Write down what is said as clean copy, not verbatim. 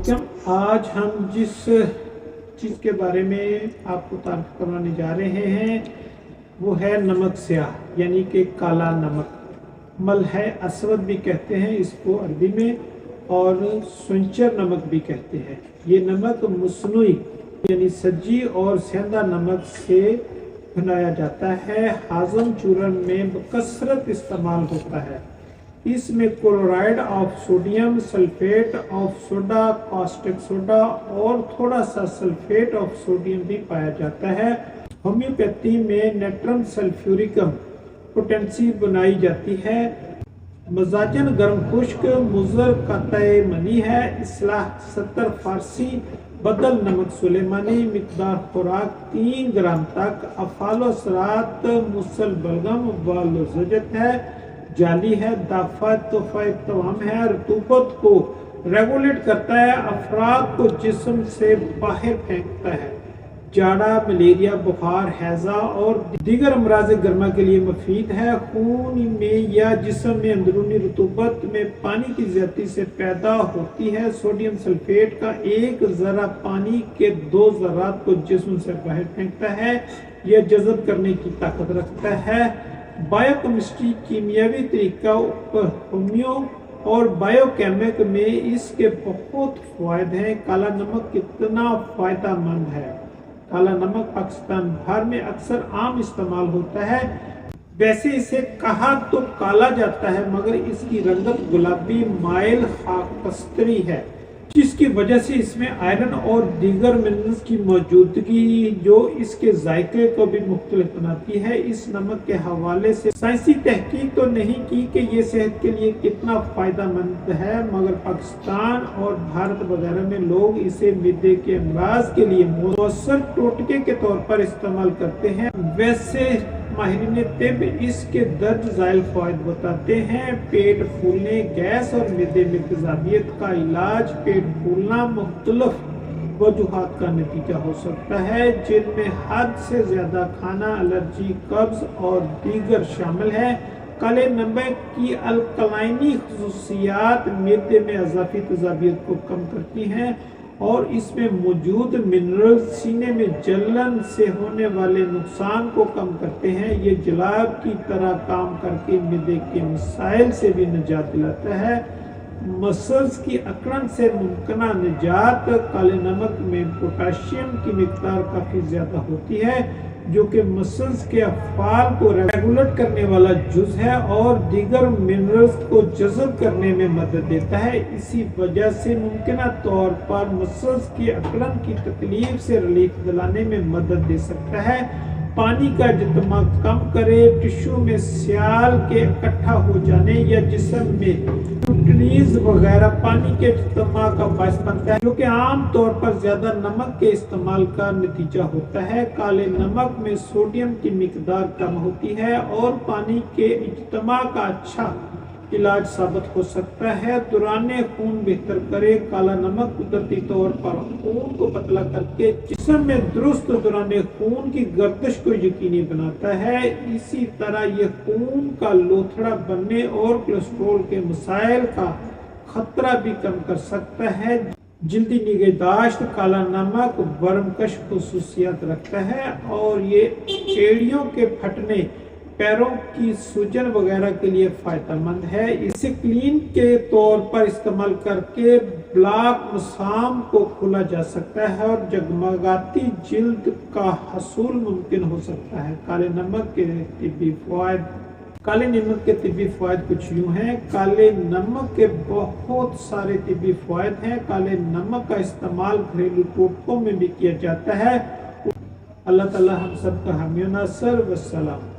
अस्सलामुअलैकुम। आज हम जिस चीज़ के बारे में आपको तारीफ करवाने जा रहे हैं वो है नमक स्याह यानी कि काला नमक। मलह असवद भी कहते हैं इसको अरबी में, और सुंचर नमक भी कहते हैं। ये नमक मसनूई यानी सज्जी और सेंधा नमक से बनाया जाता है। हाज़म चूरन में बकसरत इस्तेमाल होता है। इसमें chloride of sodium, sulphate of soda, caustic soda और थोड़ा सा सल्फेट ऑफ सोडियम भी पाया जाता है। होम्योपैथी में नेट्रम सल्फ्यूरिकम पोटेंसी बनाई जाती है। मजाजन गर्म खुश्क मुजर कतई मनी है। इस्लाह 70 फारसी बदल नमक सुलेमानी मिकदार खुराक 3 ग्राम तक। अफालो सरात मुसल बलगम वालजत है, जाली है, दाफा तवाम है, रतूबत को रेगुलेट करता है, अफराद को जिस्म से बाहर फेंकता है। जाड़ा, मलेरिया, बुखार, हैजा और दीगर अमराज गर्मा के लिए मुफीद है। खून में या जिस्म में अंदरूनी रतूबत में पानी की ज्यादती से पैदा होती है। सोडियम सल्फेट का 1 जरा पानी के 2 ज़रात को जिस्म से बाहर फेंकता है। यह जज़ब करने की ताकत रखता है। बायोकेमिस्ट्री कीमियावी तरीका होम्यो और बायोकेमिक में इसके बहुत फायद हैं। काला नमक कितना फायदा मंद है। काला नमक पाकिस्तान भर में अक्सर आम इस्तेमाल होता है। वैसे इसे कहा तो काला जाता है मगर इसकी रंगत गुलाबी माइल खाकस्तरी है, जिसकी वजह से इसमें आयरन और दीगर मिनरल्स की मौजूदगी जो इसके जायके को भी मुख्तलिफ बनाती है। इस नमक के हवाले से साइंसी तहकीक तो नहीं की कि ये सेहत के लिए कितना फ़ायदा मंद है, मगर पाकिस्तान और भारत वगैरह में लोग इसे मिदे के अमराज के लिए मौसर टोटके के तौर पर इस्तेमाल करते हैं। वैसे माहिरीन तिब इसके दर्द ज़ाइल फ़ायदे बताते हैं। पेट फूलने, गैस और मिदे में तेज़ाबियत का इलाज। पेट फूलना मुख्तलिफ वजूहात का नतीजा हो सकता है, जिनमें हद से ज़्यादा खाना, एलर्जी, कब्ज़ और दीगर शामिल है। काले नमक की अल्कलाइनी खसूसियात मिदे में अज़ाफ़ी तेज़ाबियत को कम करती हैं और इसमें मौजूद मिनरल सीने में जलन से होने वाले नुकसान को कम करते हैं। ये जलाब की तरह काम करके मिदे के मसाइल से भी निजात दिलाता है। मसल्स की अकड़न से मुमकिना निजात। काले नमक में पोटाशियम की मिकदार काफ़ी ज़्यादा होती है, जो कि मसल्स के अफ़ाल को रेगुलेट करने वाला जुज़ है और दीगर मिनरल्स को जज़ब करने में मदद देता है। इसी वजह से मुमकिना तौर पर मसल्स की अकड़न की तकलीफ से रिलीफ दिलाने में मदद दे सकता है। पानी का जितना कम करे। टिश्यू में स्याल के इकट्ठा हो जाने या जिस्म में न्यूट्रीज वगैरह पानी के जितना का बायस बनता है, जो कि आम तौर पर ज्यादा नमक के इस्तेमाल का नतीजा होता है। काले नमक में सोडियम की मिकदार कम होती है और पानी के इज्तिमा का अच्छा इलाज साबित हो सकता है। दौराने खून बेहतर करे। काला नमक कुदरती तौर पर खून को पतला करके जिस्म में दुरुस्त दौराने खून की गर्दिश को यकीनी बनाता है। इसी तरह यह खून का लोथड़ा बनने और कोलेस्ट्रॉल के मसाइल का खतरा भी कम कर सकता है। जल्दी निगहदाश्त। काला नमक वर्मकश खुसूसियात रखता है और ये एड़ियों के फटने, पैरों की सूजन वगैरह के लिए फायदेमंद है। इसे क्लीन के तौर पर इस्तेमाल करके ब्लॉक मसाम को खोला जा सकता है और जगमगाती जिल्द का हसूल मुमकिन हो सकता है। काले नमक के तिब्बी फ़वाइद। काले नमक के तिब्बी फ़वाइद कुछ यूँ हैं। काले नमक के बहुत सारे तिब्बी फ़वाइद हैं। काले नमक का इस्तेमाल घरेलू टोटकों में भी किया जाता है। अल्लाह ताला हम सब का हामी नासर। वस्सलाम।